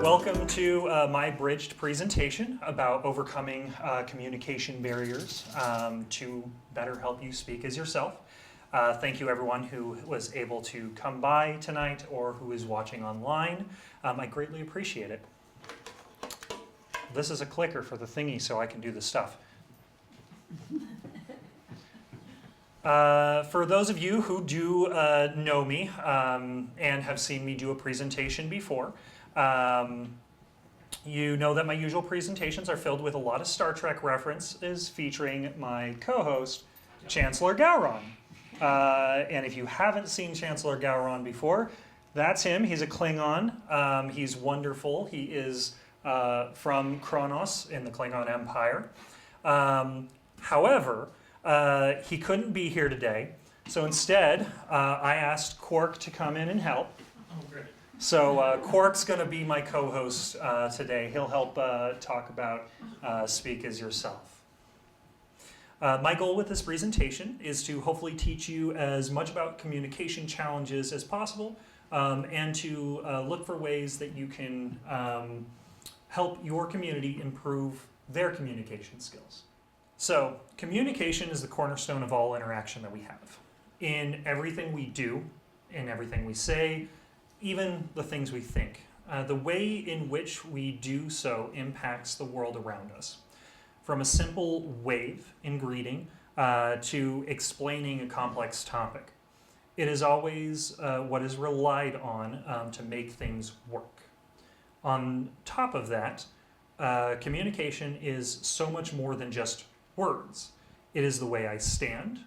Welcome to my bridged presentation about overcoming communication barriers to better help you speak as yourself. Thank you everyone who was able to come by tonight or who is watching online. I greatly appreciate it. This is a clicker for the thingy so I can do the stuff. For those of you who do know me and have seen me do a presentation before, you know that my usual presentations are filled with a lot of Star Trek references featuring my co-host, Chancellor Gowron. And if you haven't seen Chancellor Gowron before, that's him. He's a Klingon. He's wonderful. He is from Kronos in the Klingon Empire. However, he couldn't be here today, so instead I asked Quark to come in and help. Oh, great. So Quark's going to be my co-host today. He'll help talk about Speak as Yourself. My goal with this presentation is to hopefully teach you as much about communication challenges as possible and to look for ways that you can help your community improve their communication skills. So, communication is the cornerstone of all interaction that we have. In everything we do, in everything we say, even the things we think. The way in which we do so impacts the world around us. From a simple wave in greeting to explaining a complex topic. It is always what is relied on to make things work. On top of that, communication is so much more than just words. It is the way I stand.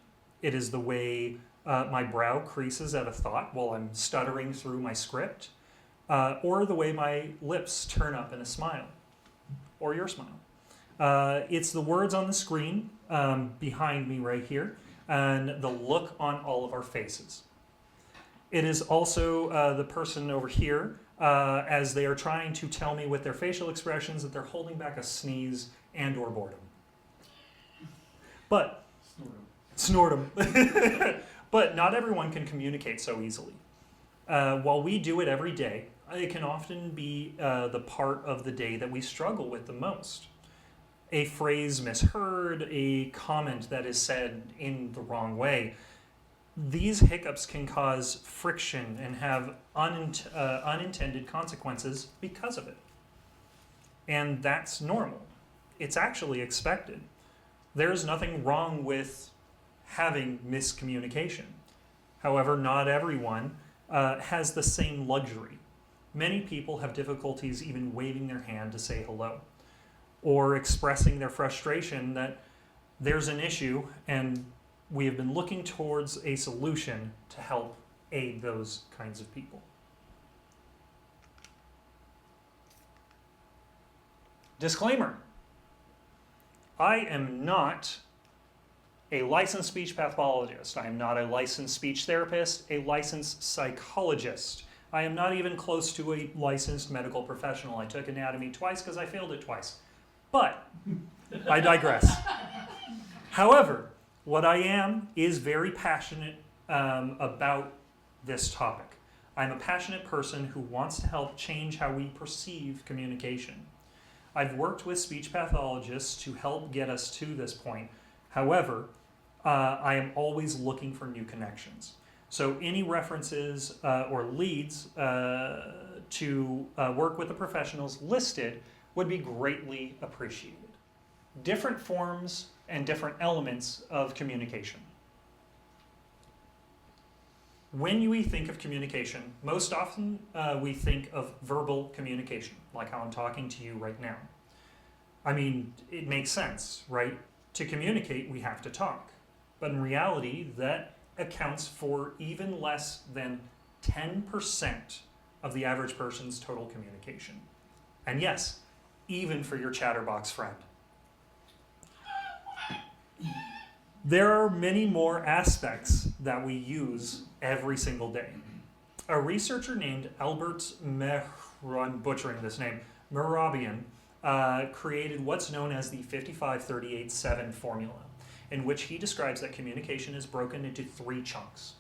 It is the way my brow creases at a thought while I'm stuttering through my script, or the way my lips turn up in a smile, or your smile. It's the words on the screen behind me right here, and the look on all of our faces. It is also the person over here as they are trying to tell me with their facial expressions that they're holding back a sneeze and or boredom. But, snortum. But not everyone can communicate so easily. While we do it every day, it can often be the part of the day that we struggle with the most. A phrase misheard, a comment that is said in the wrong way. These hiccups can cause friction and have unintended consequences because of it. And that's normal. It's actually expected. There's nothing wrong with having miscommunication. However, not everyone has the same luxury. Many people have difficulties even waving their hand to say hello or expressing their frustration that there's an issue and we have been looking towards a solution to help aid those kinds of people. Disclaimer. I am not a licensed speech pathologist. I am not a licensed speech therapist, a licensed psychologist. I am not even close to a licensed medical professional. I took anatomy twice because I failed it twice. But I digress. However, what I am is very passionate about this topic. I'm a passionate person who wants to help change how we perceive communication. I've worked with speech pathologists to help get us to this point. However, I am always looking for new connections. So any references or leads to work with the professionals listed would be greatly appreciated. Different forms and different elements of communication. When we think of communication, most often we think of verbal communication, like how I'm talking to you right now. I mean, it makes sense, right? To communicate, we have to talk. But in reality, that accounts for even less than 10% of the average person's total communication. And yes, even for your chatterbox friend. There are many more aspects that we use every single day. A researcher named Albert I'm butchering this name, Mehrabian, created what's known as the 55-38-7 formula, in which he describes that communication is broken into 3 chunks.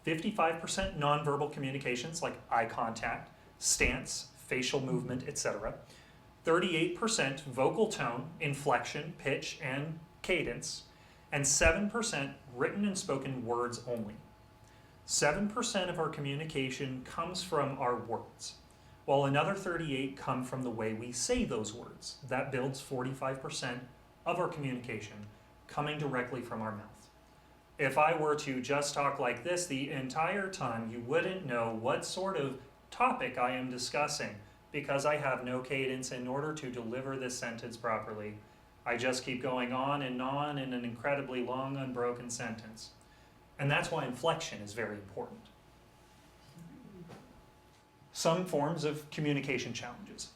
55% nonverbal communications like eye contact, stance, facial movement, etc. 38% vocal tone, inflection, pitch, and cadence, and 7% written and spoken words only. 7% of our communication comes from our words, while another 38% come from the way we say those words. That builds 45% of our communication coming directly from our mouth. If I were to just talk like this the entire time, you wouldn't know what sort of topic I am discussing because I have no cadence in order to deliver this sentence properly. I just keep going on in an incredibly long, unbroken sentence. And that's why inflection is very important. Some forms of communication challenges.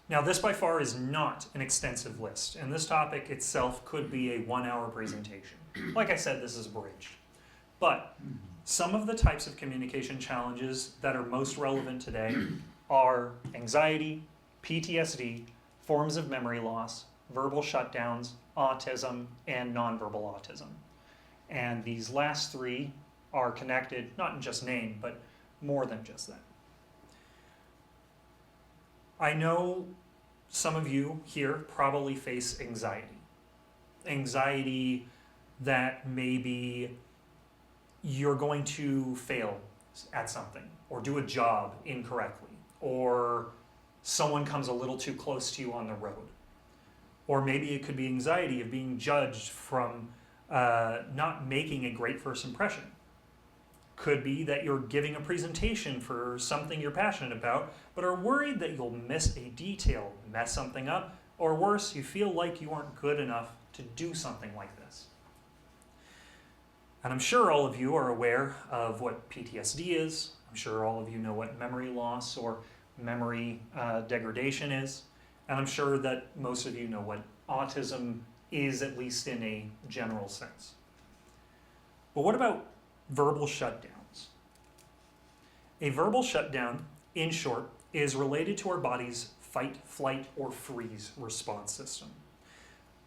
Now, this by far is not an extensive list, and this topic itself could be a 1-hour presentation. Like I said, this is abridged. But some of the types of communication challenges that are most relevant today are anxiety, PTSD, forms of memory loss, verbal shutdowns, autism, and nonverbal autism. And these last three are connected, not in just name, but more than just that. I know some of you here probably face anxiety. Anxiety that maybe you're going to fail at something, or do a job incorrectly, or someone comes a little too close to you on the road. Or maybe it could be anxiety of being judged from not making a great first impression. Could be that you're giving a presentation for something you're passionate about, but are worried that you'll miss a detail, mess something up, or worse, you feel like you aren't good enough to do something like this. And I'm sure all of you are aware of what PTSD is. I'm sure all of you know what memory loss or memory degradation is. And I'm sure that most of you know what autism is, at least in a general sense. But what about verbal shutdowns? A verbal shutdown, in short, is related to our body's fight, flight, or freeze response system.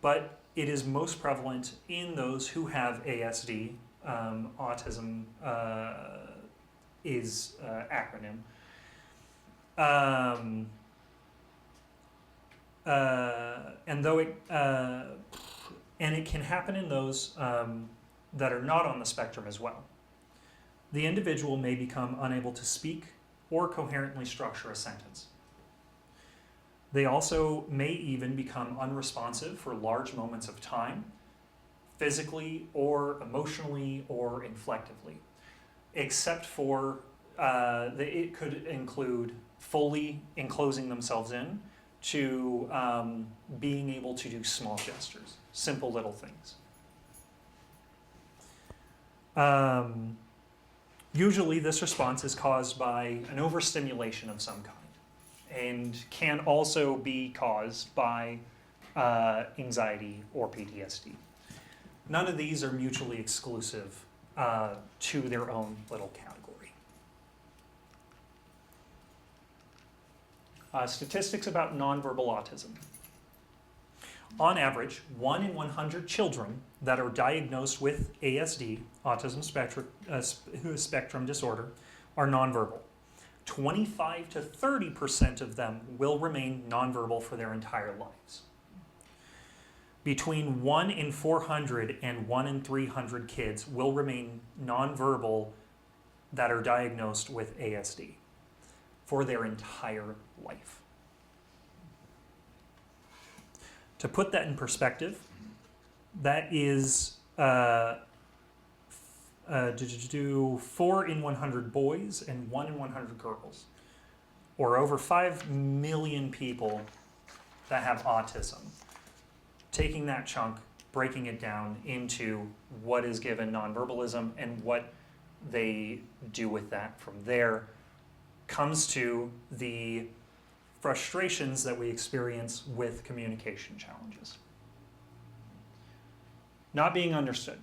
But it is most prevalent in those who have ASD. Autism is acronym. And it can happen in those that are not on the spectrum as well. The individual may become unable to speak or coherently structure a sentence. They also may even become unresponsive for large moments of time, physically or emotionally or inflectively, except for it could include fully enclosing themselves in to being able to do small gestures, simple little things. Usually this response is caused by an overstimulation of some kind and can also be caused by anxiety or PTSD. None of these are mutually exclusive to their own little category. Statistics about nonverbal autism. On average, 1 in 100 children that are diagnosed with ASD, autism spectrum disorder, are nonverbal. 25 to 30% of them will remain nonverbal for their entire lives. Between 1 in 400 and 1 in 300 kids will remain nonverbal that are diagnosed with ASD for their entire life. To put that in perspective, that is 4 in 100 boys and 1 in 100 girls, or over 5 million people that have autism. Taking that chunk, breaking it down into what is given nonverbalism and what they do with that from there, comes to the frustrations that we experience with communication challenges. Not being understood,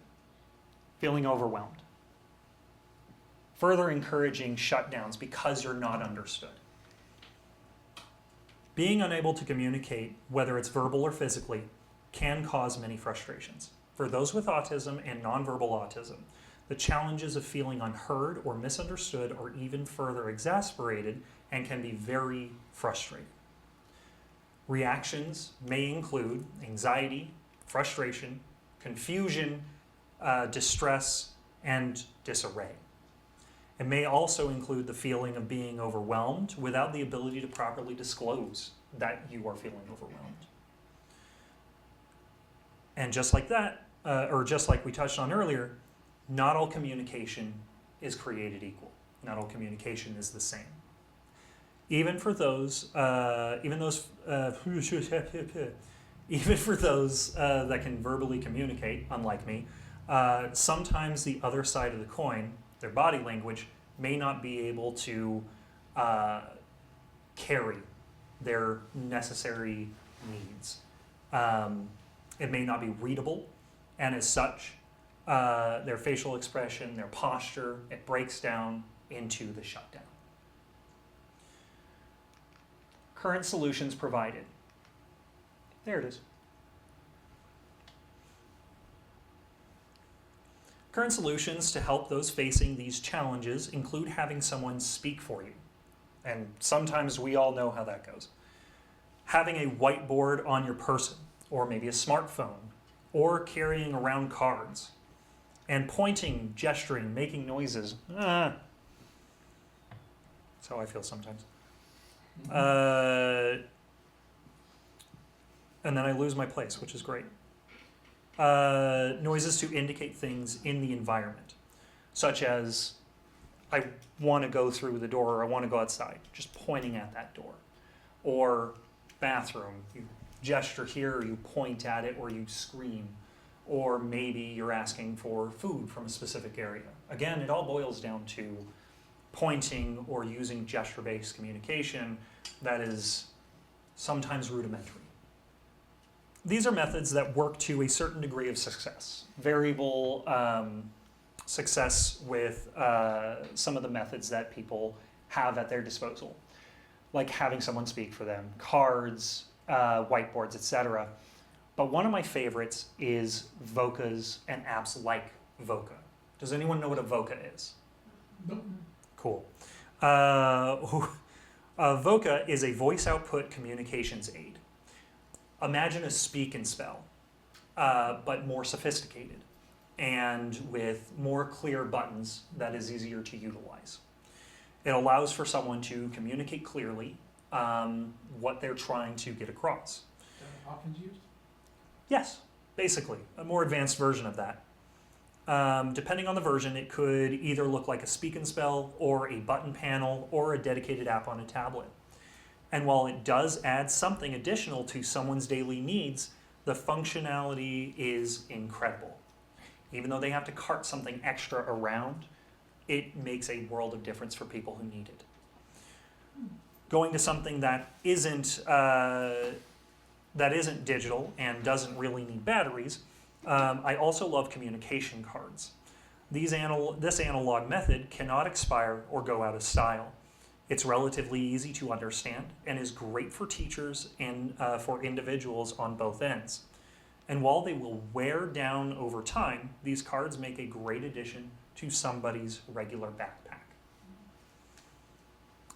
feeling overwhelmed, further encouraging shutdowns because you're not understood. Being unable to communicate, whether it's verbal or physically, can cause many frustrations. For those with autism and nonverbal autism, the challenges of feeling unheard or misunderstood are even further exasperated and can be very frustrating. Reactions may include anxiety, frustration, confusion, distress, and disarray. It may also include the feeling of being overwhelmed without the ability to properly disclose that you are feeling overwhelmed. And just like that, or just like we touched on earlier, not all communication is created equal. Not all communication is the same. Even for those that can verbally communicate, unlike me, sometimes the other side of the coin, their body language, may not be able to carry their necessary needs. It may not be readable, and as such, their facial expression, their posture, it breaks down into the shutdown. Current solutions provided. There it is. Current solutions to help those facing these challenges include having someone speak for you. And sometimes we all know how that goes. Having a whiteboard on your person, or maybe a smartphone, or carrying around cards, and pointing, gesturing, making noises. That's how I feel sometimes. And then I lose my place, which is great. Noises to indicate things in the environment, such as I want to go through the door, or I want to go outside, just pointing at that door. Or bathroom, you gesture here, or you point at it, or you scream. Or maybe you're asking for food from a specific area. Again, it all boils down to pointing or using gesture-based communication that is sometimes rudimentary. These are methods that work to a certain degree of success. Variable success with some of the methods that people have at their disposal, like having someone speak for them, cards, whiteboards, etc. But one of my favorites is VOCAs and apps like VOCA. Does anyone know what a VOCA is? Nope. Cool. VOCA is a voice output communications aid. Imagine a speak and spell, but more sophisticated and with more clear buttons that is easier to utilize. It allows for someone to communicate clearly what they're trying to get across. Is that what Hopkins used? Yes, basically, a more advanced version of that. Depending on the version, it could either look like a speak and spell or a button panel or a dedicated app on a tablet. And while it does add something additional to someone's daily needs, the functionality is incredible. Even though they have to cart something extra around, it makes a world of difference for people who need it. Going to something that isn't digital and doesn't really need batteries, I also love communication cards. This analog method cannot expire or go out of style. It's relatively easy to understand and is great for teachers and for individuals on both ends. And while they will wear down over time, these cards make a great addition to somebody's regular backpack.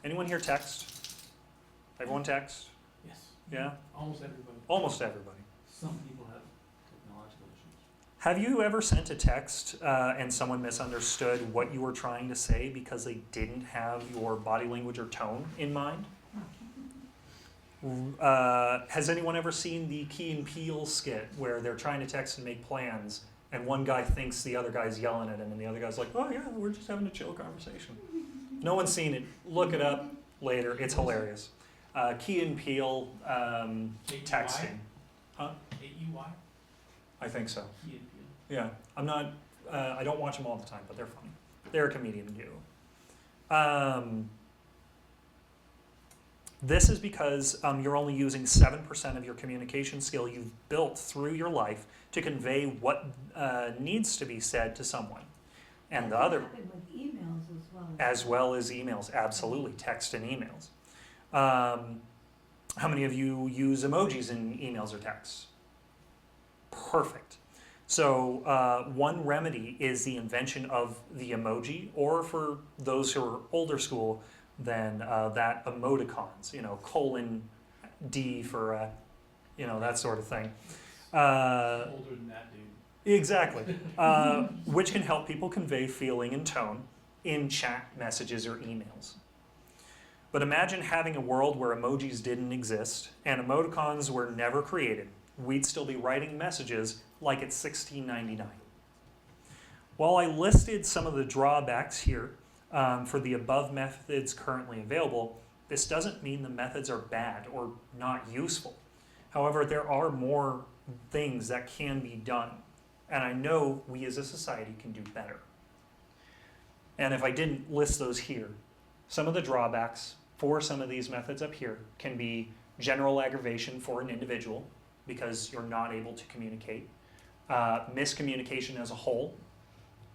Anyone here text? Everyone text? Yes. Yeah? Almost everybody. Almost everybody. Some people have technological issues. Have you ever sent a text and someone misunderstood what you were trying to say because they didn't have your body language or tone in mind? Has anyone ever seen the Key and Peele skit where they're trying to text and make plans and one guy thinks the other guy's yelling at him and the other guy's like, oh yeah, we're just having a chill conversation. No one's seen it. Look it up later. It's hilarious. Key and Peele texting. Huh? A-E-Y? I think so. Key and Peele. Yeah, I'm not. I don't watch them all the time, but they're funny. They're a comedian too. This is because you're only using 7% of your communication skill you've built through your life to convey what needs to be said to someone, and the other, with emails as well as emails, absolutely, text and emails. How many of you use emojis in emails or texts? Perfect. So one remedy is the invention of the emoji, or for those who are older school, then that emoticons, colon D for, that sort of thing. Older than that dude. Exactly. Which can help people convey feeling and tone in chat messages or emails. But imagine having a world where emojis didn't exist and emoticons were never created. We'd still be writing messages like it's $16.99. While I listed some of the drawbacks here for the above methods currently available, this doesn't mean the methods are bad or not useful. However, there are more things that can be done, and I know we as a society can do better. And if I didn't list those here, some of the drawbacks for some of these methods up here can be general aggravation for an individual because you're not able to communicate. Miscommunication as a whole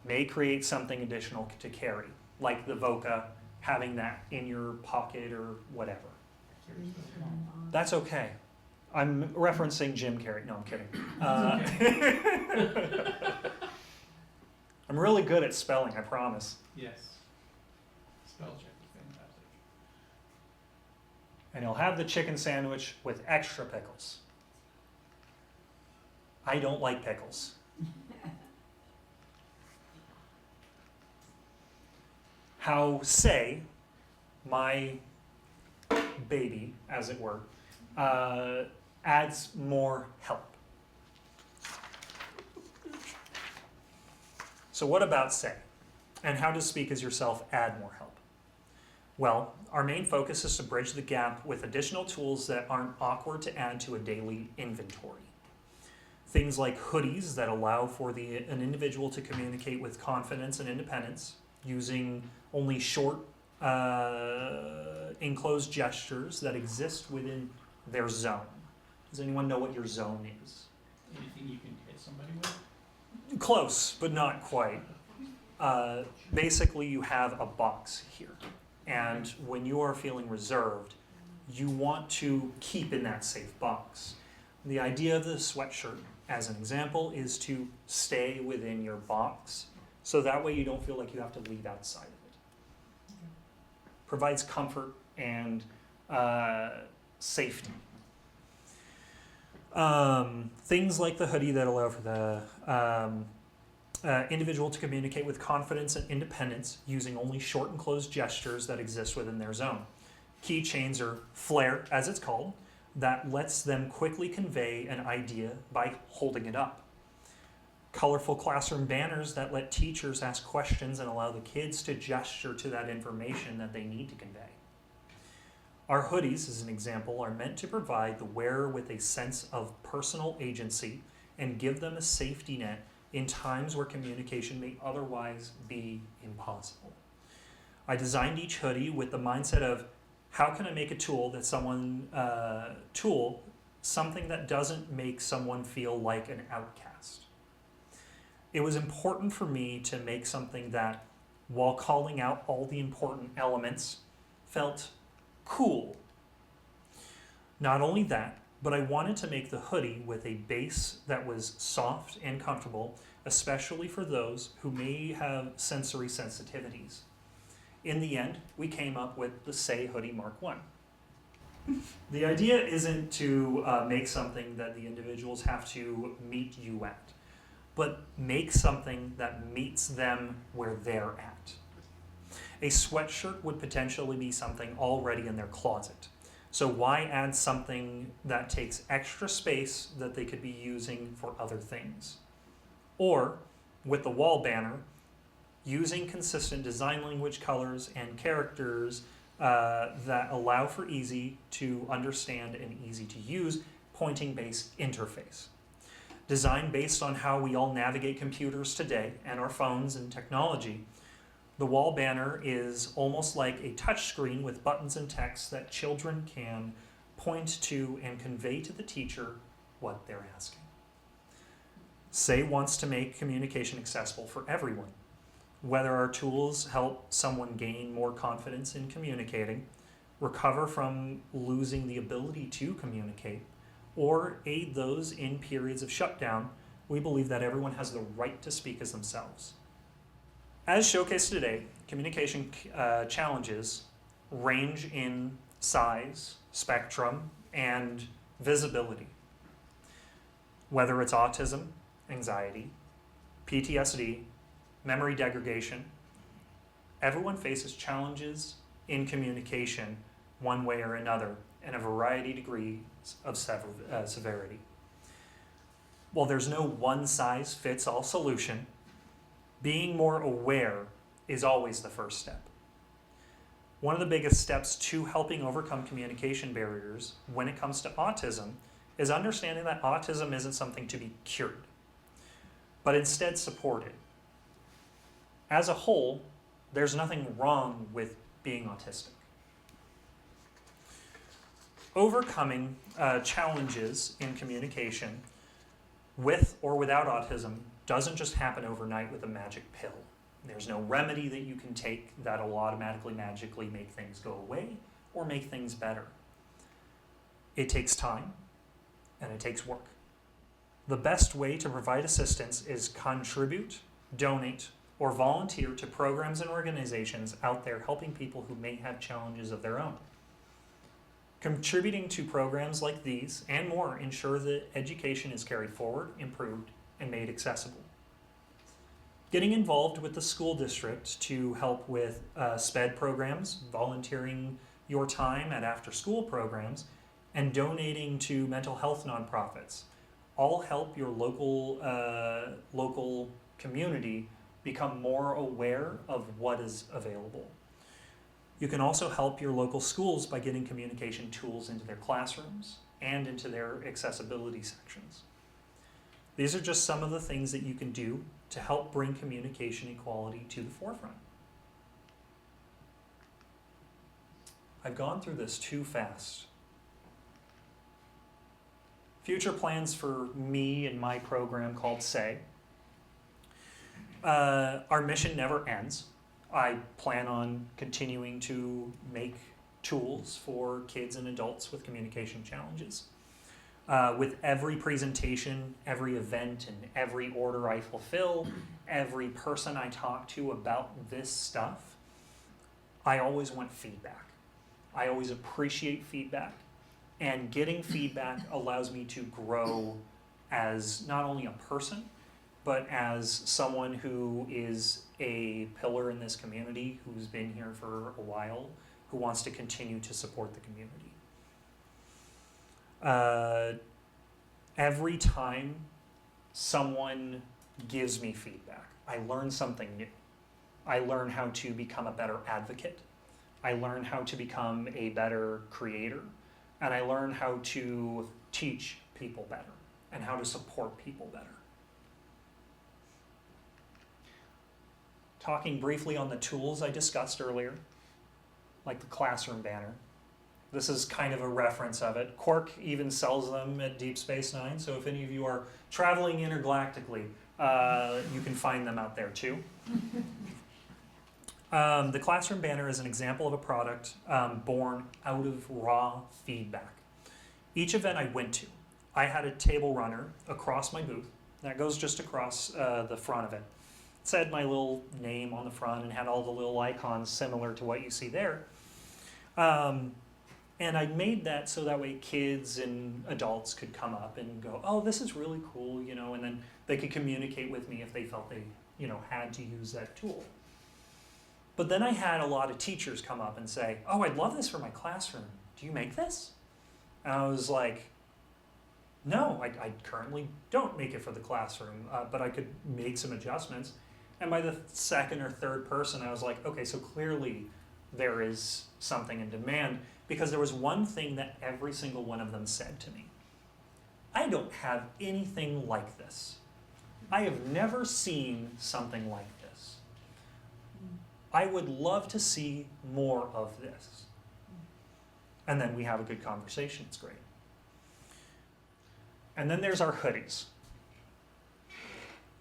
may create something additional to carry, like the VOCA, having that in your pocket or whatever. That's okay. I'm referencing Jim Carrey. No, I'm kidding. I'm really good at spelling, I promise. Yes. Spell check is fantastic. And he'll have the chicken sandwich with extra pickles. I don't like pickles. How, say, my baby, as it were, adds more help. So what about say? And how does Speak as Yourself add more help? Well, our main focus is to bridge the gap with additional tools that aren't awkward to add to a daily inventory. Things like hoodies that allow for an individual to communicate with confidence and independence using only short enclosed gestures that exist within their zone. Does anyone know what your zone is? Anything you can hit somebody with? Close, but not quite. Basically, you have a box here. And when you are feeling reserved, you want to keep in that safe box. The idea of the sweatshirt, as an example, is to stay within your box, so that way you don't feel like you have to leave outside of it. Provides comfort and safety. Things like the hoodie that allow for the individual to communicate with confidence and independence using only short and closed gestures that exist within their zone. Keychains, or flair as it's called, that lets them quickly convey an idea by holding it up. Colorful classroom banners that let teachers ask questions and allow the kids to gesture to that information that they need to convey. Our hoodies, as an example, are meant to provide the wearer with a sense of personal agency and give them a safety net in times where communication may otherwise be impossible. I designed each hoodie with the mindset of, how can I make a tool that something that doesn't make someone feel like an outcast? It was important for me to make something that, while calling out all the important elements, felt cool. Not only that, but I wanted to make the hoodie with a base that was soft and comfortable, especially for those who may have sensory sensitivities. In the end, we came up with the Say Hoodie Mark I. The idea isn't to make something that the individuals have to meet you at, but make something that meets them where they're at. A sweatshirt would potentially be something already in their closet. So why add something that takes extra space that they could be using for other things? Or, with the wall banner, using consistent design language, colors, and characters that allow for easy to understand and easy to use pointing-based interface. Designed based on how we all navigate computers today and our phones and technology, the wall banner is almost like a touchscreen with buttons and text that children can point to and convey to the teacher what they're asking. Say wants to make communication accessible for everyone. Whether our tools help someone gain more confidence in communicating, recover from losing the ability to communicate, or aid those in periods of shutdown, we believe that everyone has the right to speak as themselves. As showcased today, communication challenges range in size, spectrum, and visibility. Whether it's autism, anxiety, PTSD, memory degradation, everyone faces challenges in communication one way or another in a variety of degrees of severity. While there's no one-size-fits-all solution, being more aware is always the first step. One of the biggest steps to helping overcome communication barriers when it comes to autism is understanding that autism isn't something to be cured, but instead supported. As a whole, there's nothing wrong with being autistic. Overcoming challenges in communication with or without autism doesn't just happen overnight with a magic pill. There's no remedy that you can take that'll automatically, magically make things go away or make things better. It takes time and it takes work. The best way to provide assistance is contribute, donate, or volunteer to programs and organizations out there helping people who may have challenges of their own. Contributing to programs like these and more ensure that education is carried forward, improved, and made accessible. Getting involved with the school district to help with SPED programs, volunteering your time at after-school programs, and donating to mental health nonprofits all help your local community become more aware of what is available. You can also help your local schools by getting communication tools into their classrooms and into their accessibility sections. These are just some of the things that you can do to help bring communication equality to the forefront. I've gone through this too fast. Future plans for me and my program called SAY. Our mission never ends. I plan on continuing to make tools for kids and adults with communication challenges. With every presentation, every event, and every order I fulfill, every person I talk to about this stuff, I always want feedback. I always appreciate feedback. And getting feedback allows me to grow as not only a person, but as someone who is a pillar in this community, who's been here for a while, who wants to continue to support the community. Every time someone gives me feedback, I learn something new. I learn how to become a better advocate. I learn how to become a better creator. And I learn how to teach people better and how to support people better. Talking briefly on the tools I discussed earlier, like the classroom banner. This is kind of a reference of it. Quark even sells them at Deep Space Nine, so if any of you are traveling intergalactically, you can find them out there too. The classroom banner is an example of a product born out of raw feedback. Each event I went to, I had a table runner across my booth. That goes just across the front of it. It said my little name on the front and had all the little icons similar to what you see there. And I made that so that way kids and adults could come up and go, oh, this is really cool, you know, and then they could communicate with me if they felt they, you know, had to use that tool. But then I had a lot of teachers come up and say, oh, I'd love this for my classroom. Do you make this? And I was like, no, I currently don't make it for the classroom, but I could make some adjustments. And by the second or third person, I was like, okay, so clearly there is something in demand, because there was one thing that every single one of them said to me. I don't have anything like this. I have never seen something like this. I would love to see more of this. And then we have a good conversation. It's great. And then there's our hoodies.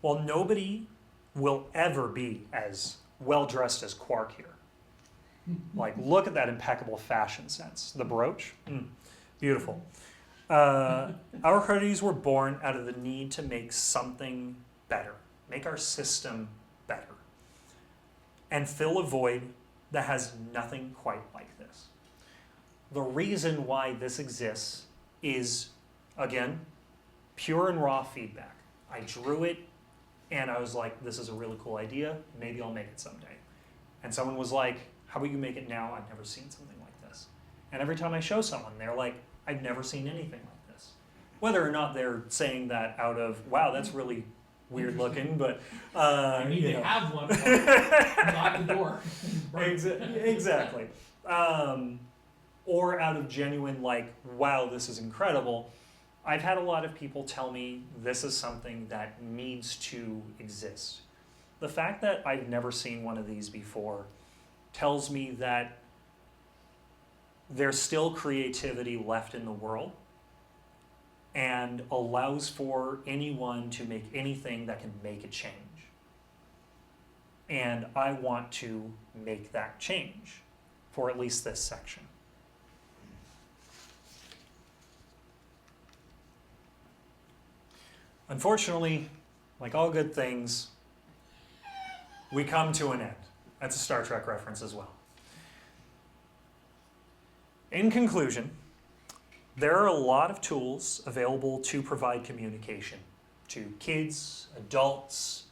Well, nobody will ever be as well dressed as Quark here. Like, look at that impeccable fashion sense. The brooch, beautiful. Our hoodies were born out of the need to make something better, make our system better, and fill a void that has nothing quite like this. The reason why this exists is, again, pure and raw feedback. I drew it and I was like, this is a really cool idea, maybe I'll make it someday. And someone was like, how about you make it now? I've never seen something like this. And every time I show someone, they're like, I've never seen anything like this. Whether or not they're saying that out of, wow, that's really weird looking, but I need you to know. have one. Knock the door. Exactly. Or out of genuine like, wow, this is incredible. I've had a lot of people tell me this is something that needs to exist. The fact that I've never seen one of these before tells me that there's still creativity left in the world and allows for anyone to make anything that can make a change. And I want to make that change for at least this section. Unfortunately, like all good things, we come to an end. That's a Star Trek reference as well. In conclusion, there are a lot of tools available to provide communication to kids, adults,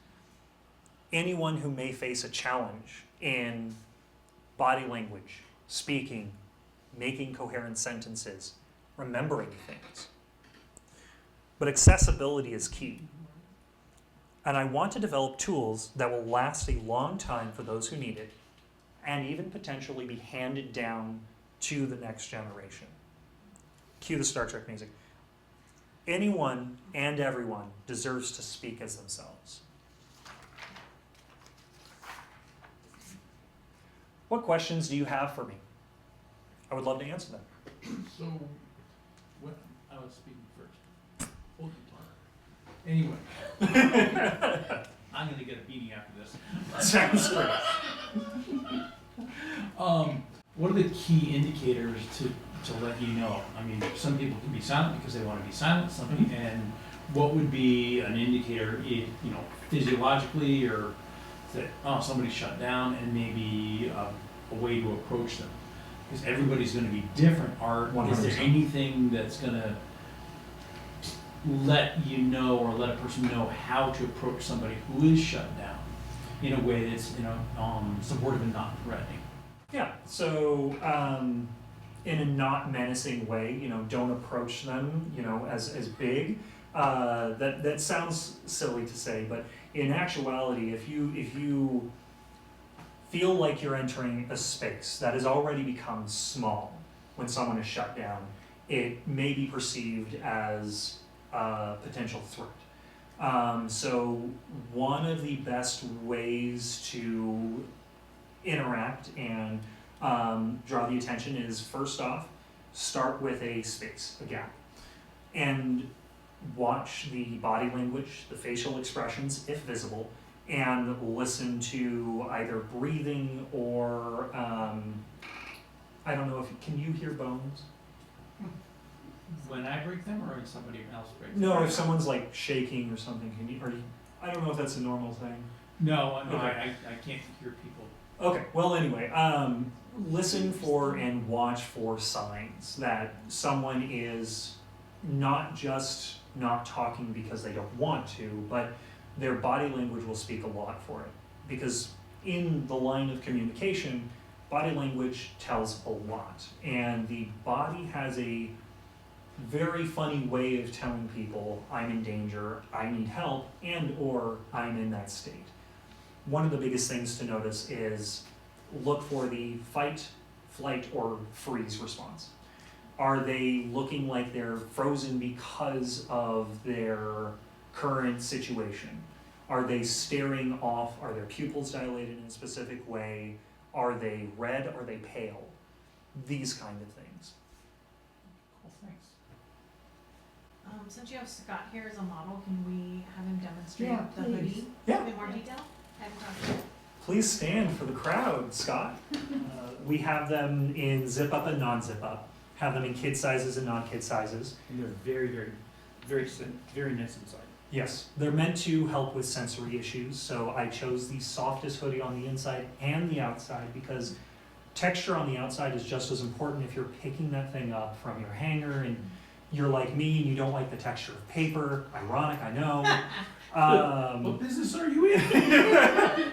anyone who may face a challenge in body language, speaking, making coherent sentences, remembering things. But accessibility is key. And I want to develop tools that will last a long time for those who need it, and even potentially be handed down to the next generation. Cue the Star Trek music. Anyone and everyone deserves to speak as themselves. What questions do you have for me? I would love to answer them. So, what, I was speaking first. Hold your tongue. Anyway. I'm gonna get a beating after this. Sounds great. What are the key indicators to let you know? I mean, some people can be silent because they want to be silent. Some people, and what would be an indicator, physiologically, or that somebody's shut down, and maybe a way to approach them? Because everybody's going to be different. Is there 100%. anything that's going to let you know or let a person know how to approach somebody who is shut down in a way that's supportive and not threatening? Yeah, so in a not menacing way, don't approach them, as big. That sounds silly to say, but in actuality, if you feel like you're entering a space that has already become small when someone is shut down, it may be perceived as a potential threat. So one of the best ways to interact and draw the attention is, first off, start with a space, a gap, and watch the body language, the facial expressions, if visible, and listen to either breathing or, I don't know can you hear bones? When I break them, or when somebody else breaks them? No, if someone's like shaking or something, I don't know if that's a normal thing. No, Okay. I can't hear people. Okay, well anyway, listen for and watch for signs that someone is not just not talking because they don't want to, but their body language will speak a lot for it. Because in the line of communication, body language tells a lot. And the body has a very funny way of telling people, I'm in danger, I need help, and or I'm in that state. One of the biggest things to notice is look for the fight, flight, or freeze response. Are they looking like they're frozen because of their current situation? Are they staring off? Are their pupils dilated in a specific way? Are they red? Are they pale? These kind of things. Cool, thanks. Since you have Scott here as a model, can we have him demonstrate Yeah, the please. hoodie Yeah. in more detail? Have him talk to you. Please stand for the crowd, Scott. We have them in zip up and non-zip up. have them in kid sizes and non-kid sizes. And they're very nice inside. Yes, they're meant to help with sensory issues, so I chose the softest hoodie on the inside and the outside because texture on the outside is just as important if you're picking that thing up from your hanger and you're like me and you don't like the texture of paper. Ironic, I know. What business are you in?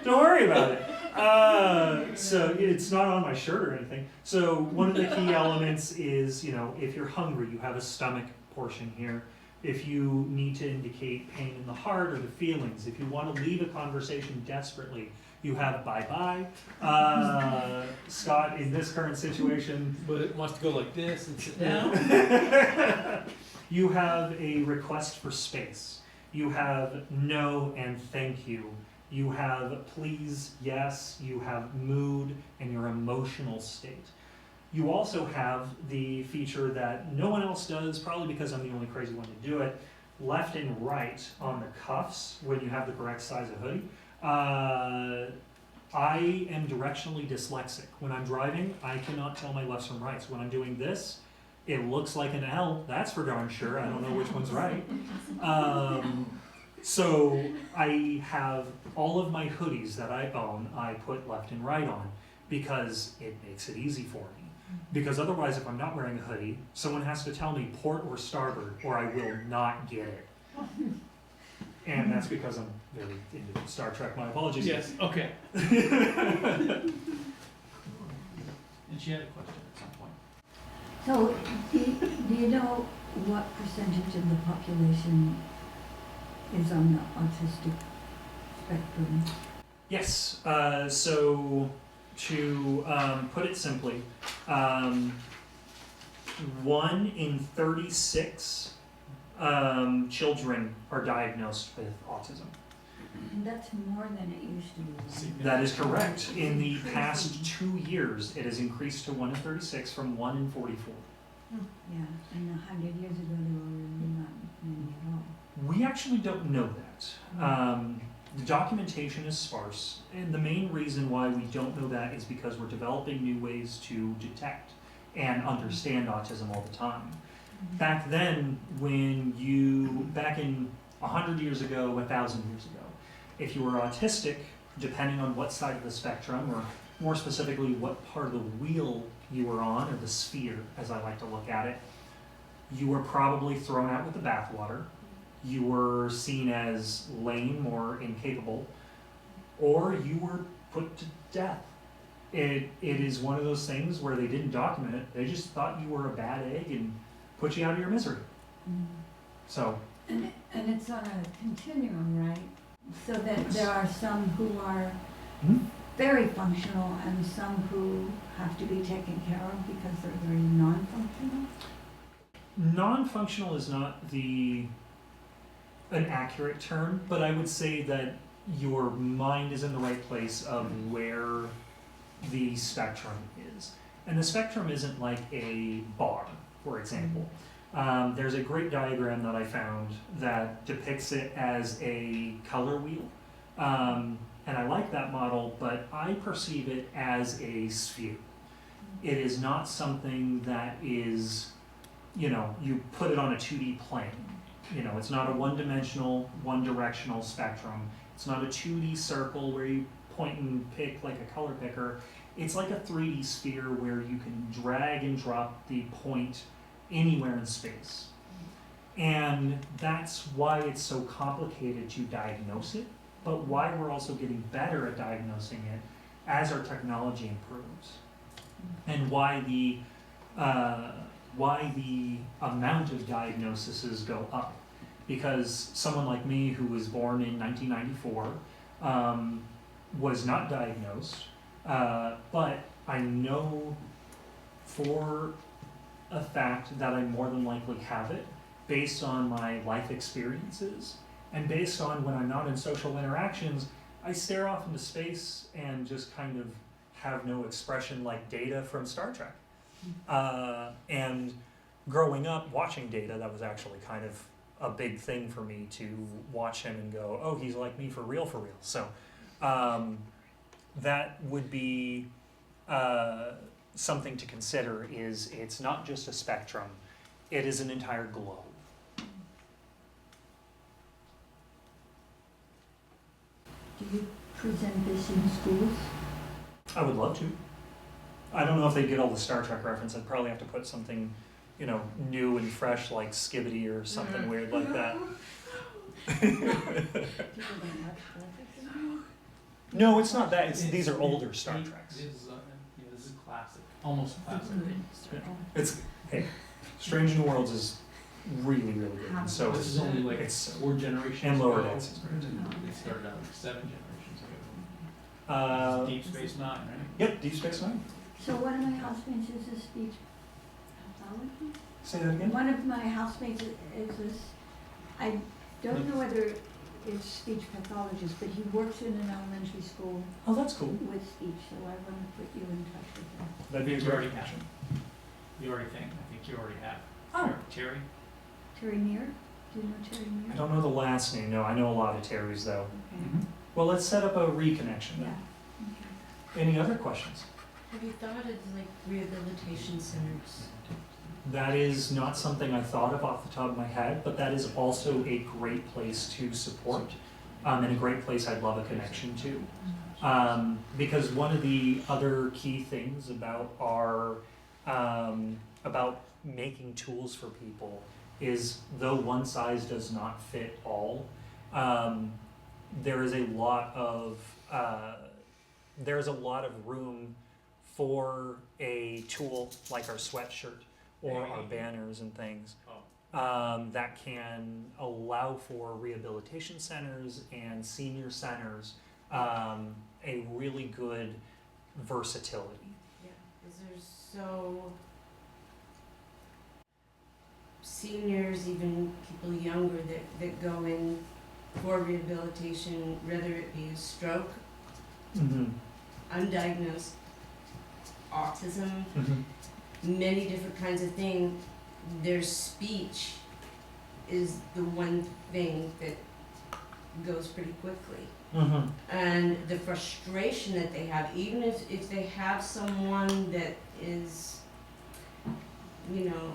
Don't worry about it. So it's not on my shirt or anything. So one of the key elements is, you know, if you're hungry, you have a stomach portion here. If you need to indicate pain in the heart or the feelings, if you want to leave a conversation desperately, you have bye-bye. Scott, in this current situation, But it wants to go like this and sit down. you have a request for space. You have no and thank you. You have please, yes. You have mood and your emotional state. You also have the feature that no one else does, probably because I'm the only crazy one to do it, left and right on the cuffs when you have the correct size of hoodie. I am directionally dyslexic. When I'm driving, I cannot tell my lefts from rights. When I'm doing this, it looks like an L, that's for darn sure. I don't know which one's right. So I have all of my hoodies that I own, I put left and right on because it makes it easy for me. Because otherwise, if I'm not wearing a hoodie, someone has to tell me port or starboard, or I will not get it. And that's because I'm very into Star Trek. My apologies. Yes, okay. And she had a question at some point. So, do you know what percentage of the population is on the autistic spectrum? Yes. So to put it simply, 1 in 36 children are diagnosed with autism. And that's more than it used to be. Right? That is correct. In the past 2 years, it has increased to 1 in 36 from 1 in 44. Yeah, and 100 years ago there were really not many at all. We actually don't know that. The documentation is sparse, and the main reason why we don't know that is because we're developing new ways to detect and understand autism all the time. Back then, back in 100 years ago, 1,000 years ago, if you were autistic, depending on what side of the spectrum, or more specifically what part of the wheel you were on, or the sphere, as I like to look at it, you were probably thrown out with the bathwater. You were seen as lame or incapable, or you were put to death. It is one of those things where they didn't document it. They just thought you were a bad egg and put you out of your misery. So. And it's on a continuum, right? So that there are some who are very functional and some who have to be taken care of because they're very non-functional? Non-functional is not an accurate term, but I would say that your mind is in the right place of where the spectrum is. And the spectrum isn't like a bar, for example. There's a great diagram that I found that depicts it as a color wheel. And I like that model, but I perceive it as a sphere. It is not something that is, you put it on a 2D plane. It's not a one-dimensional, one-directional spectrum. It's not a 2D circle where you point and pick like a color picker. It's like a 3D sphere where you can drag and drop the point anywhere in space. And that's why it's so complicated to diagnose it, but why we're also getting better at diagnosing it as our technology improves. And why the amount of diagnoses go up. Because someone like me who was born in 1994 was not diagnosed, but I know for a fact that I more than likely have it based on my life experiences and based on when I'm not in social interactions, I stare off into space and just kind of have no expression like Data from Star Trek. And growing up watching Data, that was actually kind of a big thing for me to watch him and go, oh, he's like me for real. So that would be something to consider is it's not just a spectrum, it is an entire globe. Do you present this in schools? I would love to. I don't know if they'd get all the Star Trek reference. I'd probably have to put something, you know, new and fresh like Skibbity or something weird like that. People don't watch television? No, it's not that. These are older Star Treks. This is, this is classic, almost classic. It's hey, Strange New Worlds is really really good. And so This is only like it's 4 generations and Lower ago. Decks is great. They started out like 7 generations ago. Deep Space Nine, right? Yep, Deep Space Nine. So one of my housemates is a speech pathologist. Say that again. One of my housemates is this, I don't know whether it's speech pathologist, but he works in an elementary school Oh, that's cool. with speech, so I want to put you in touch with him. That'd be a You great already connection. You already think? I think you already have. Oh. Terry? Terry Meir? Do you know Terry I Meir? don't know the last name. No, I know a lot of Terrys though. Okay, Well, let's set up a reconnection yeah, then. okay. Any other questions? Have you thought of like rehabilitation centers? That is not something I thought of off the top of my head, but that is also a great place to support, and a great place I'd love a connection to. Because one of the other key things about our about making tools for people is though one size does not fit all, there is a lot of room for a tool like our sweatshirt or our banners and things that can allow for rehabilitation centers and senior centers a really good versatility. Yeah, because there's so seniors, even people younger that go in for rehabilitation, whether it be a stroke, Mm-hmm. undiagnosed autism, Mm-hmm. many different kinds of things. Their speech is the one thing that goes pretty quickly. Mm-hmm. And the frustration that they have, even if they have someone that is, you know,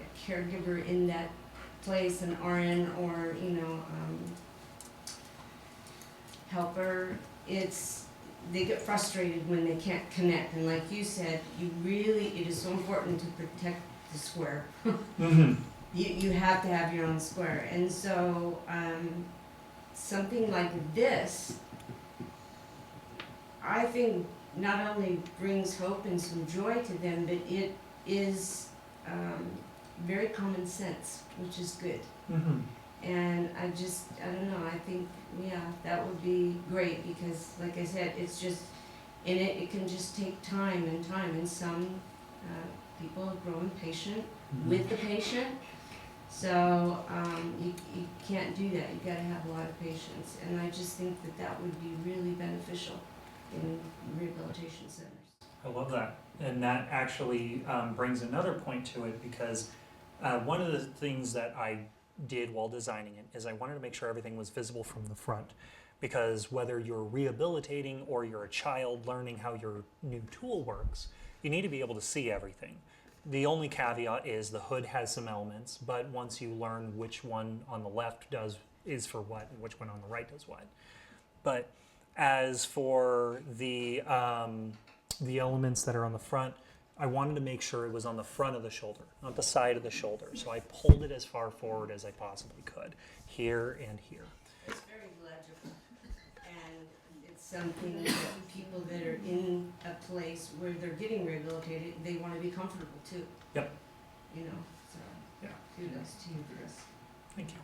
a caregiver in that place, an RN or, you know, helper, they get frustrated when they can't connect. And like you said, it is so important to protect the square. Mm-hmm. You have to have your own square. And so, something like this, I think not only brings hope and some joy to them, but it is very common sense, which is good. Mm-hmm. And I don't know, I think, yeah, that would be great, because like I said, it's just, it can just take time, and some people are growing patient with the patient. So you can't do that. You gotta have a lot of patience, and I just think that would be really beneficial in rehabilitation centers. I love that. And that actually brings another point to it, because one of the things that I did while designing it is I wanted to make sure everything was visible from the front, because whether you're rehabilitating or you're a child learning how your new tool works, you need to be able to see everything. The only caveat is the hood has some elements, but once you learn which one on the left is for what and which one on the right does what. But as for the elements that are on the front, I wanted to make sure it was on the front of the shoulder, not the side of the shoulder. So I pulled it as far forward as I possibly could, here and here. It's very legible, and it's something that people that are in a place where they're getting rehabilitated, they want to be comfortable too. Yep. You know, so Yeah. kudos to you for this. Thank you.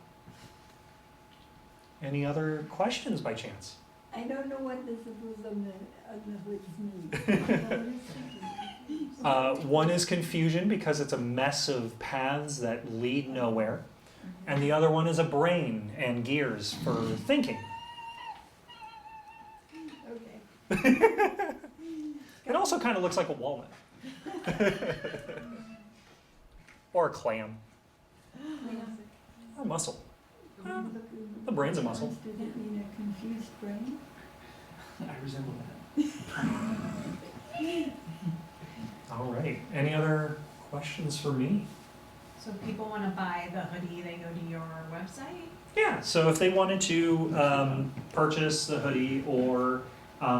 Any other questions by chance? I don't know what this is on the hood's mean. One is confusion because it's a mess of paths that lead nowhere. And the other one is a brain and gears for thinking. Okay. It also kind of looks like a walnut. Or a clam. Or a mussel. The brain's a muscle. Does it mean a confused brain? I resemble that. Any other questions for me? So if people wanna buy the hoodie, they go to your website? Yeah, so if they wanted to purchase the hoodie or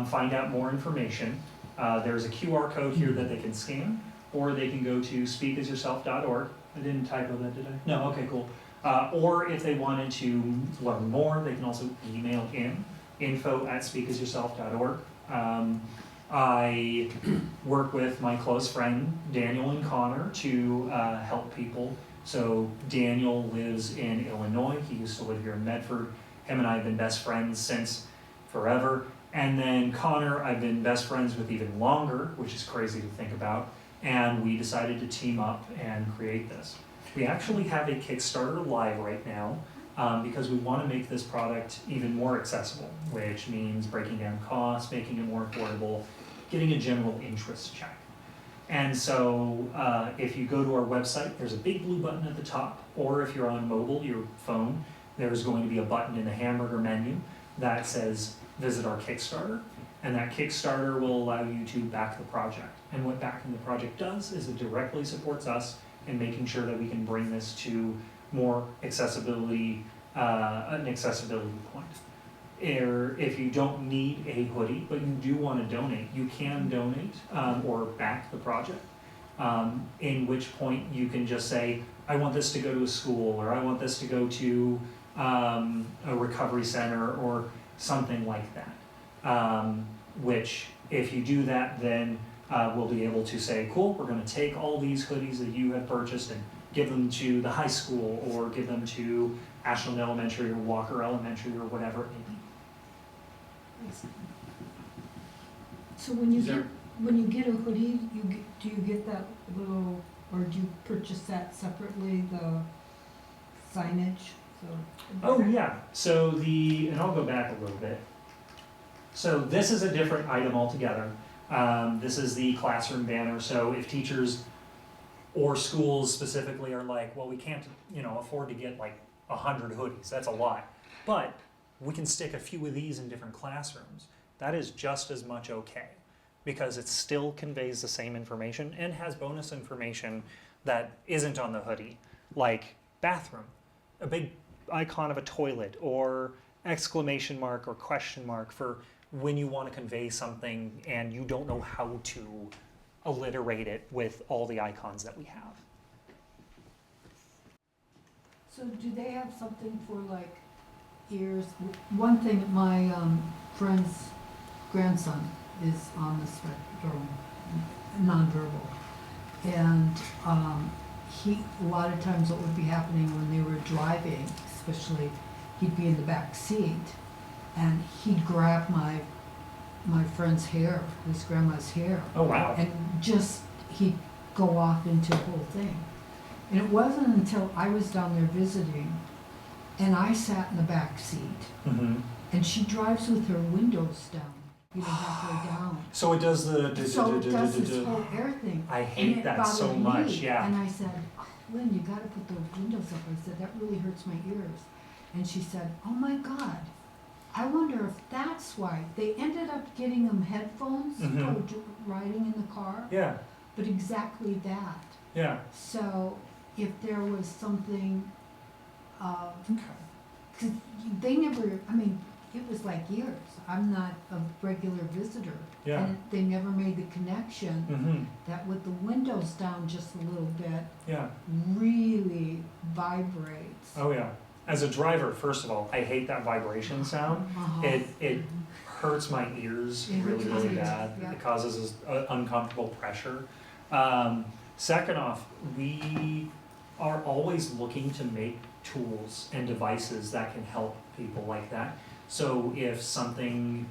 find out more information, there's a QR code here that they can scan, or they can go to speakasyourself.org. I didn't typo that, did I? No, okay, cool. Or if they wanted to learn more, they can also email in, info@speakasyourself.org. I work with my close friend Daniel and Connor to help people. So Daniel lives in Illinois. He used to live here in Medford. Him and I have been best friends since forever. And then Connor, I've been best friends with even longer, which is crazy to think about. And we decided to team up and create this. We actually have a Kickstarter live right now because we want to make this product even more accessible, which means breaking down costs, making it more affordable, getting a general interest check. And so if you go to our website, there's a big blue button at the top, or if you're on mobile, your phone, there's going to be a button in the hamburger menu that says visit our Kickstarter, and that Kickstarter will allow you to back the project. And what backing the project does is it directly supports us in making sure that we can bring this to more accessibility, an accessibility point. If you don't need a hoodie, but you do want to donate, you can donate or back the project. In which point you can just say, I want this to go to a school, or I want this to go to a recovery center, or something like that. Which, if you do that, then we'll be able to say, cool, we're going to take all these hoodies that you have purchased and give them to the high school, or give them to Ashland Elementary or Walker Elementary, or whatever it may be. So when you Is there- get a hoodie, do you get that little, or do you purchase that separately, the signage? So Oh yeah, so and I'll go back a little bit. So this is a different item altogether. This is the classroom banner, so if teachers or schools specifically are like, well, we can't, afford to get like 100 hoodies, that's a lot. But we can stick a few of these in different classrooms. That is just as much okay, because it still conveys the same information and has bonus information that isn't on the hoodie, like bathroom, a big icon of a toilet, or exclamation mark or question mark for when you want to convey something and you don't know how to alliterate it with all the icons that we have. So do they have something for like ears? One thing, my friend's grandson is on the spectrum, nonverbal, and a lot of times what would be happening when they were driving, especially, he'd be in the back seat, and he'd grab my friend's hair, his grandma's hair, Oh wow. and just he'd go off into the whole thing. And it wasn't until I was down there visiting, and I sat in the back seat, Mm-hmm. and she drives with her windows down, halfway down. So it does So it does this whole air thing. I And hate it that so bothered much, me. yeah. And I said, oh, Lynn, you gotta put those windows up. I said, that really hurts my ears. And she said, oh my God, I wonder if that's why. They ended up getting them headphones Mhm. for riding in the car, Yeah, but exactly that. yeah. So if there was something, Okay. cause they never, it was like years. I'm not a regular visitor. Yeah. And they never made the connection Mm-hmm. that with the windows down just a little bit, Yeah. really vibrates. Oh yeah. As a driver, first of all, I hate that vibration sound. Uh-huh. It hurts my ears It really, hurts really my ears, bad. yeah. It causes uncomfortable pressure. Second off, we are always looking to make tools and devices that can help people like that. So if something,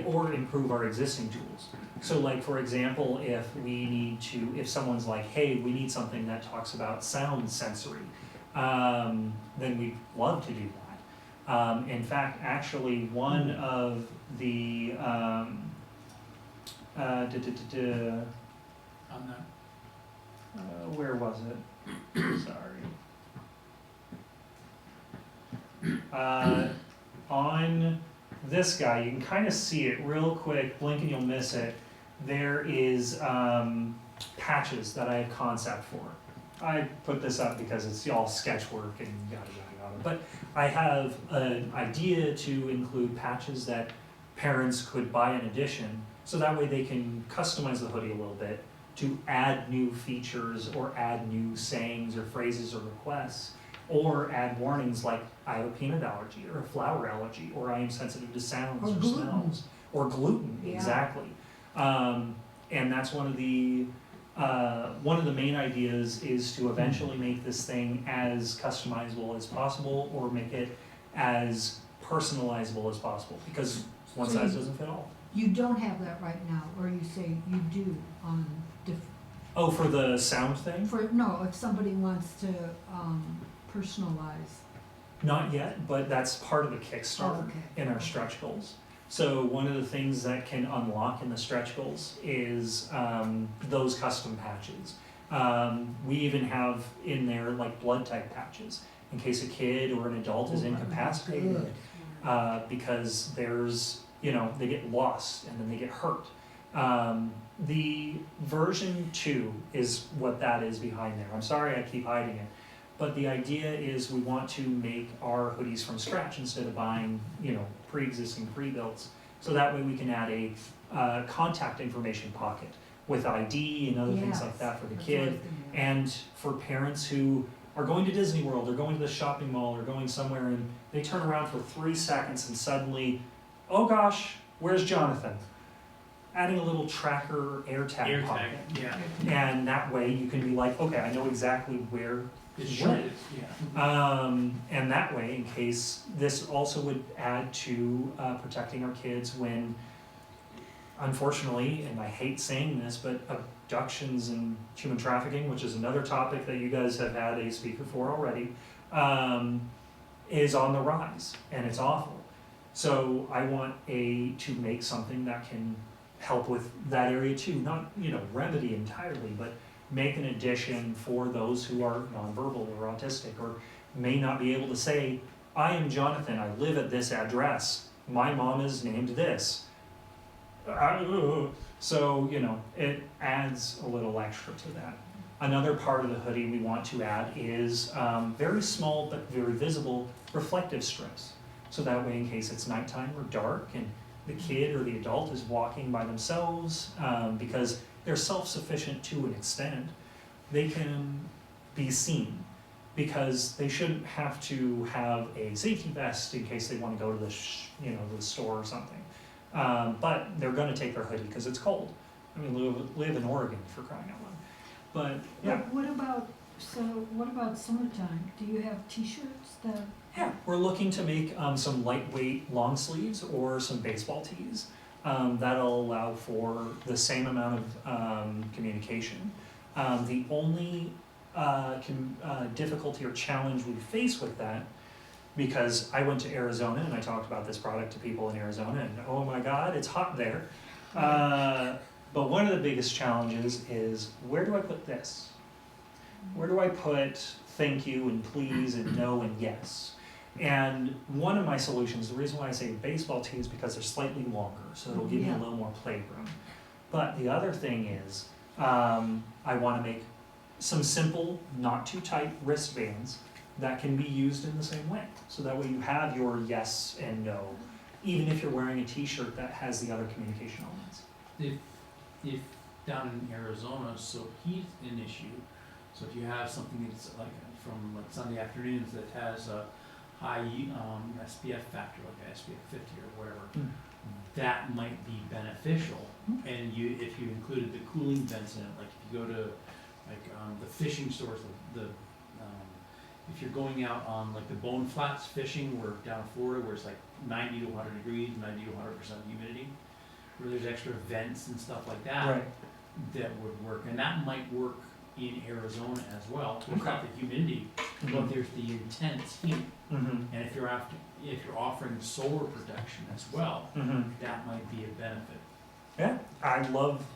or improve our existing tools. So like, for example, if someone's like, hey, we need something that talks about sound sensory, then we'd love to do that. In fact, actually, one of the, On that. where was it? Sorry. On this guy, you can kind of see it real quick, blink and you'll miss it. There is patches that I have concept for. I put this up because it's all sketch work and yada yada yada. But I have an idea to include patches that parents could buy in addition, so that way they can customize the hoodie a little bit to add new features or add new sayings or phrases or requests, or add warnings like I have a peanut allergy or a flour allergy, or I am sensitive to sounds Or or gluten. smells, or gluten, Yeah. exactly. And that's one of the main ideas is to eventually make this thing as customizable as possible, or make it as personalizable as possible, because one So size you- doesn't fit all. You don't have that right now, or you say you do on Oh, for the sound thing? if somebody wants to, personalize. Not yet, but that's part of the Kickstarter Oh, okay. in our stretch goals. So one of the things that can unlock in the stretch goals is those custom patches. We even have in there like blood type patches in case a kid or an adult is Oh, that would be incapacitated good. because they get lost and then they get hurt. The version 2 is what that is behind there. I'm sorry I keep hiding it. But the idea is we want to make our hoodies from scratch instead of buying, pre-existing pre-builts. So that way we can add a contact information pocket with ID and other things like Yes, that for the that's what I was kid. thinking of. And for parents who are going to Disney World or going to the shopping mall or going somewhere and they turn around for 3 seconds and suddenly, oh gosh, where's Jonathan? Adding a little tracker AirTag pocket. yeah. And that way you can be like, okay, I know exactly where It's Sure. what it is, yeah. and that way, in case, this also would add to protecting our kids when, unfortunately, and I hate saying this, but abductions and human trafficking, which is another topic that you guys have had a speaker for already, is on the rise, and it's awful. So I want to make something that can help with that area too, not, remedy entirely, but make an addition for those who are nonverbal or autistic or may not be able to say, I am Jonathan, I live at this address, my mom is named this. So, it adds a little extra to that. Another part of the hoodie we want to add is very small but very visible reflective strips. So that way in case it's nighttime or dark and the kid or the adult is walking by themselves, because they're self-sufficient to an extent, they can be seen because they shouldn't have to have a safety vest in case they want to go to the store or something. But they're going to take their hoodie because it's cold. I mean, live in Oregon, for crying out loud. But yeah, What about summertime? Do you have t-shirts that? yeah, we're looking to make some lightweight long sleeves or some baseball tees. That'll allow for the same amount of communication. The only difficulty or challenge we face with that, because I went to Arizona and I talked about this product to people in Arizona, and oh my God, it's hot there. But one of the biggest challenges is, where do I put this? Where do I put thank you and please and no and yes? And one of my solutions, the reason why I say baseball tee is because they're slightly longer, so it'll give you a Yeah. little more playroom. But the other thing is, I want to make some simple, not too tight wristbands that can be used in the same way. So that way you have your yes and no, even if you're wearing a t-shirt that has the other communication elements. If down in Arizona, so heat's an issue, so if you have something that's like from like Sunday afternoons that has a high SPF factor, like a SPF 50 or whatever, that might be beneficial. And if you included the cooling vents in it, like if you go to the fishing stores, if you're going out on like the Bone Flats fishing, where down in Florida, where it's like 90 to 100 degrees, 90 to 100% humidity, where there's extra vents and stuff like that, that would work. And that might work in Arizona as well. There's not the humidity, but there's the intense heat. Mm-hmm. And if you're offering solar protection as well, Mm-hmm. that might be a benefit. Yeah, I love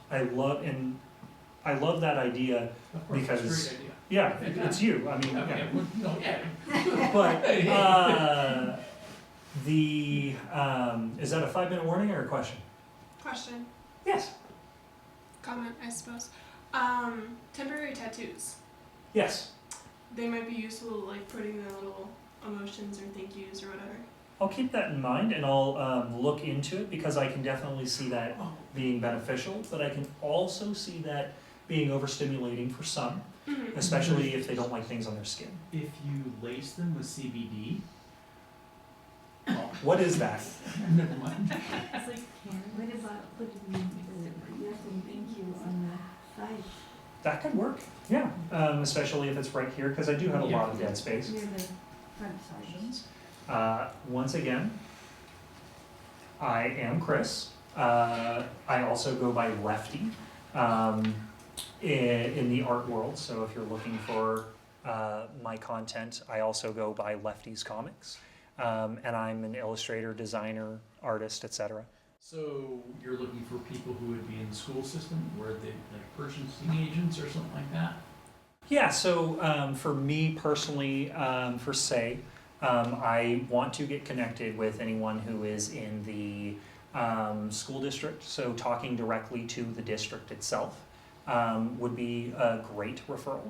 that idea. Of course, Because- it's a great idea. Yeah, it's you. I mean, Yeah, yeah. yeah, well, no, yeah. But is that a 5-minute warning or a question? Question, Yes. comment, I suppose. Temporary tattoos. Yes. They might be useful, like putting the little emotions or thank yous or whatever. I'll keep that in mind and I'll look into it because I can definitely see that being beneficial, but I can also see that being overstimulating for some, especially if they don't like things on their skin. If you lace them with CBD, What is that? never mind. It's like, What about putting the yes and thank you on the side, That could work, yeah, especially if it's right here, because I do have a lot of dead space. near the front side? Once again, I am Chris. I also go by Lefty in the art world. So if you're looking for my content, I also go by Lefty's Comics. And I'm an illustrator, designer, artist, etc. So you're looking for people who would be in the school system, where they like purchasing agents or something like that? Yeah, so for me personally, for say, I want to get connected with anyone who is in the school district, so talking directly to the district itself would be a great referral.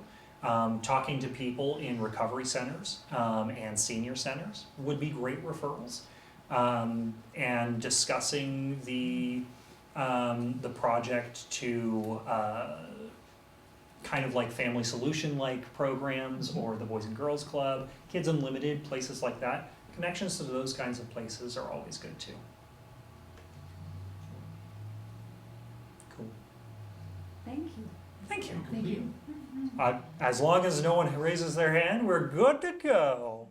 Talking to people in recovery centers and senior centers would be great referrals. And discussing the project to kind of like family solution-like programs or the Boys and Girls Club, Kids Unlimited, places like that. Connections to those kinds of places are always good too. Cool. Thank you. Thank you. Thank you. As long as no one raises their hand, we're good to go.